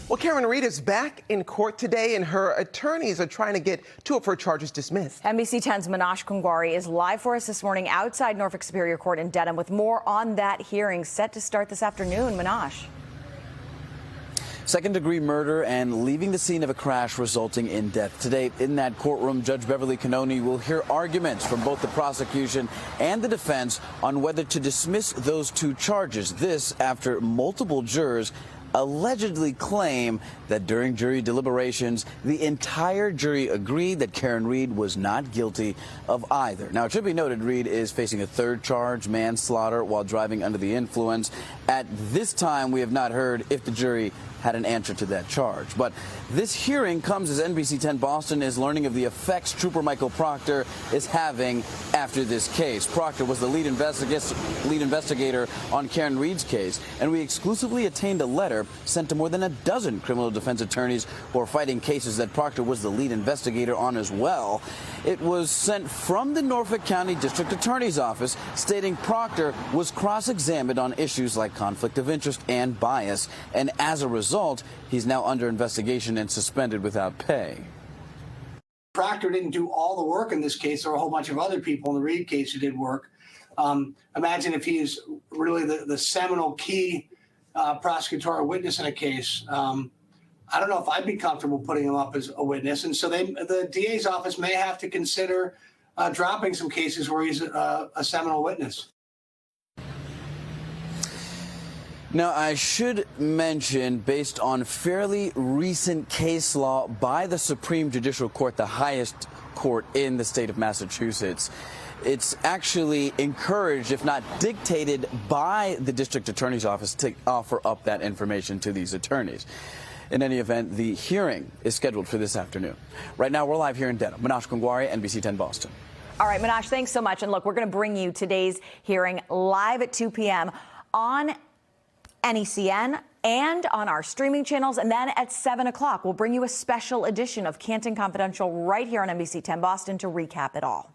Well, Karen Reed is back in court today, and her attorneys are trying to get two of her charges dismissed. NBC 10's Manash Kungwari is live for us this morning outside Norfolk Superior Court in Dedham with more on that hearing set to start this afternoon. Manash. Second-degree murder and leaving the scene of a crash resulting in death. Today, in that courtroom, Judge Beverly Cannoni will hear arguments from both the prosecution and the defense on whether to dismiss those two charges. This after multiple jurors allegedly claim that during jury deliberations, the entire jury agreed that Karen Reed was not guilty of either. Now, it should be noted, Reed is facing a third charge, manslaughter while driving under the influence. At this time, we have not heard if the jury had an answer to that charge. But this hearing comes as NBC 10 Boston is learning of the effects Trooper Michael Proctor is having after this case. Proctor was the lead investigator on Karen Reed's case, and we exclusively obtained a letter sent to more than a dozen criminal defense attorneys who are fighting cases that Proctor was the lead investigator on as well. It was sent from the Norfolk County District Attorney's Office stating Proctor was cross-examined on issues like conflict of interest and bias, and as a result, he's now under investigation and suspended without pay. Proctor didn't do all the work in this case. There were a whole bunch of other people in the Reed case who did work. Imagine if he's really the seminal key prosecutorial witness in a case. I don't know if I'd be comfortable putting him up as a witness. And so the DA's office may have to consider dropping some cases where he's a seminal witness. Now, I should mention, based on fairly recent case law by the Supreme Judicial Court, the highest court in the state of Massachusetts, it's actually encouraged, if not dictated, by the district attorney's office to offer up that information to these attorneys. In any event, the hearing is scheduled for this afternoon. Right now, we're live here in Dedham. Manash Kungwari, NBC 10 Boston. All right, Manash, thanks so much. And look, we're going to bring you today's hearing live at 2 p.m. on NECN and on our streaming channels. And then at 7 o'clock, we'll bring you a special edition of Canton Confidential right here on NBC 10 Boston to recap it all.